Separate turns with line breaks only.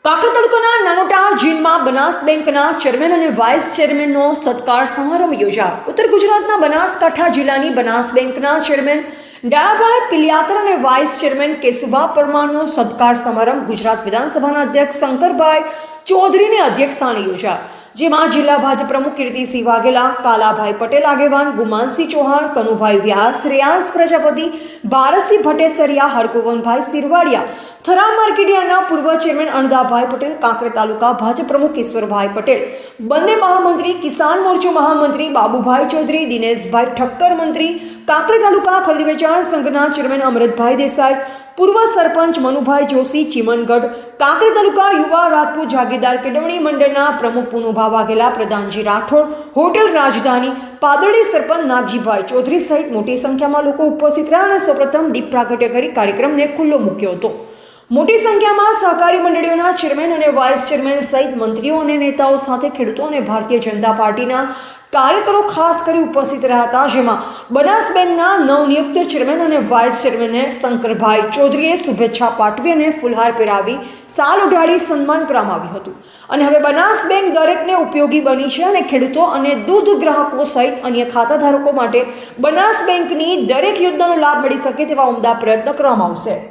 કાંકરા તાલુકાના નાનોટા જીનમાં બનાસ બેંકના ચેરમેન અને વાઇસ ચેરમેનનો સત્કાર સમારંભ યોજાયો. ઉત્તર ગુજરાતના બનાસકાંઠા જિલ્લાની બનાસ બેંકના ચેરમેન ડાયાભાઈ પિલિયાતર અને વાઇસ ચેરમેન કેશુભા પરમારનો સત્કાર સમારંભ ગુજરાત વિધાનસભાના અધ્યક્ષ શંકરભાઈ ચૌધરીની અધ્યક્ષસ્થાને યોજાયો, જેમાં જિલ્લા ભાજપ પ્રમુખ કીર્તિસિંહ વાઘેલા, કાલાભાઈ પટેલ આગેવાન, ગુમાનસિંહ ચૌહાણ, કનુભાઈ વ્યાસ, શ્રેયાંશ પ્રજાપતિ, ભારતસિંહ ભટ્ટેસરિયા, હરગોવનભાઈ સિરવાડિયા, થરા માર્કેટિયાના પૂર્વ ચેરમેન અણદાભાઈ પટેલ, કાંકરા તાલુકા ભાજપ પ્રમુખ ઈશ્વરભાઈ પટેલ, બંને મહામંત્રી, કિસાન મોરચો મહામંત્રી બાબુભાઈ ચૌધરી, દિનેશભાઈ ઠક્કર મંત્રી, કાંકરા તાલુકા ખરીદ વેચાણ સંઘના ચેરમેન અમૃતભાઈ દેસાઈ, પૂર્વ સરપંચ મનુભાઈ જોશી ચીમનગઢ, કાંકરા તાલુકા યુવા રાજપૂત જાગીરદાર કેળવણી મંડળના પ્રમુખ પુનુભા વાઘેલા, પ્રધાનજી રાઠોડ, હોટેલ રાજધાની, પાદરડી સરપંચ નાગજીભાઈ ચૌધરી સહિત મોટી સંખ્યામાં લોકો ઉપસ્થિત રહ્યા અને સૌપ્રથમ દીપ પ્રાગટ્ય કરી કાર્યક્રમને ખુલ્લો મૂક્યો હતો. મોટી સંખ્યામાં સહકારી મંડળીઓના ચેરમેન અને વાઇસ ચેરમેન સહિત મંત્રીઓ અને નેતાઓ સાથે ખેડૂતો અને ભારતીય જનતા પાર્ટીના કાર્યકરો ખાસ કરી ઉપસ્થિત રહ્યા હતા, જેમાં બનાસ બેંકના નવનિયુક્ત ચેરમેન અને વાઇસ ચેરમેનને શંકરભાઈ ચૌધરીએ શુભેચ્છા પાઠવી અને ફુલહાર પહેરાવી સાલ ઉઢાડી સન્માન કરવામાં આવ્યું હતું. અને હવે બનાસ બેંક દરેકને ઉપયોગી બની છે અને ખેડૂતો અને દૂધ ગ્રાહકો સહિત અન્ય ખાતાધારકો માટે બનાસ બેંકની દરેક યોજનાનો લાભ મળી શકે તેવા ઉમદા પ્રયત્ન કરવામાં આવશે.